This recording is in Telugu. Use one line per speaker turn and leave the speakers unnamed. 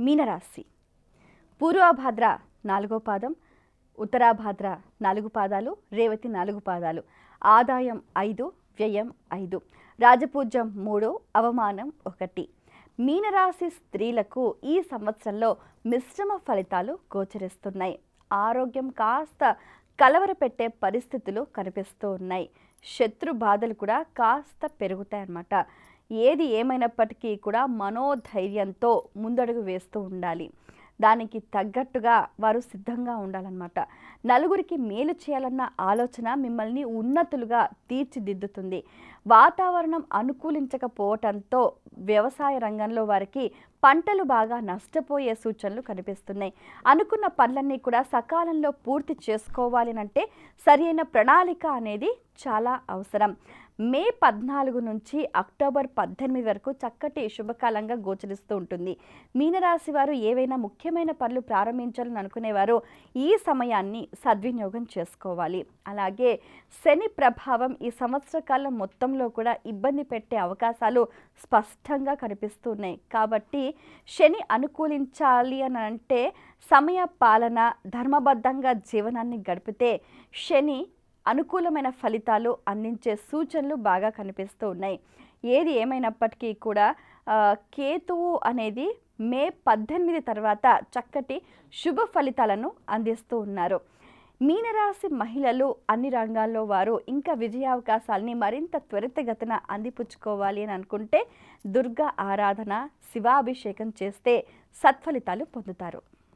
మీనరాశి పూర్వభాద్ర 4వ పాదం, ఉత్తరాభాద్ర 4 పాదాలు, రేవతి 4 పాదాలు. ఆదాయం 5, వ్యయం 5, రాజపూజ్యం 3, అవమానం 1. మీనరాశి స్త్రీలకు ఈ సంవత్సరంలో మిశ్రమ ఫలితాలు గోచరిస్తున్నాయి. ఆరోగ్యం కాస్త కలవరపెట్టే పరిస్థితులు కనిపిస్తూ ఉన్నాయి. శత్రు బాధలు కూడా కాస్త పెరుగుతాయన్నమాట. ఏది ఏమైనప్పటికీ కూడా మనోధైర్యంతో ముందడుగు వేస్తూ ఉండాలి. దానికి తగ్గట్టుగా వారు సిద్ధంగా ఉండాలన్నమాట. నలుగురికి మేలు చేయాలన్న ఆలోచన మిమ్మల్ని ఉన్నతులుగా తీర్చిదిద్దుతుంది. వాతావరణం అనుకూలించకపోవటంతో వ్యవసాయ రంగంలో వారికి పంటలు బాగా నష్టపోయే సూచనలు కనిపిస్తున్నాయి. అనుకున్న పనులన్నీ కూడా సకాలంలో పూర్తి చేసుకోవాలి అంటే సరైన ప్రణాళిక అనేది చాలా అవసరం. మే 14 నుంచి అక్టోబర్ 18 వరకు చక్కటి శుభకాలంగా గోచరిస్తూ ఉంటుంది. మీనరాశి వారు ఏవైనా ముఖ్యమైన పనులు ప్రారంభించాలని అనుకునేవారు ఈ సమయాన్ని సద్వినియోగం చేసుకోవాలి. అలాగే శని ప్రభావం ఈ సంవత్సర కాలం మొత్తంలో కూడా ఇబ్బంది పెట్టే అవకాశాలు స్పష్టంగా కనిపిస్తున్నాయి. కాబట్టి శని అనుకూలించాలి అని అంటే సమయ పాలన, ధర్మబద్ధంగా జీవనాన్ని గడిపితే శని అనుకూలమైన ఫలితాలు అందించే సూచనలు బాగా కనిపిస్తూ ఉన్నాయి. ఏది ఏమైనప్పటికీ కూడా కేతువు అనేది మే 18 తర్వాత చక్కటి శుభ ఫలితాలను అందిస్తూ ఉన్నారు. మీనరాశి మహిళలు అన్ని రంగాల్లో వారు ఇంకా విజయావకాశాలని మరింత త్వరితగతిన అందిపుచ్చుకోవాలి అని అనుకుంటే దుర్గా ఆరాధన, శివాభిషేకం చేస్తే సత్ఫలితాలు పొందుతారు.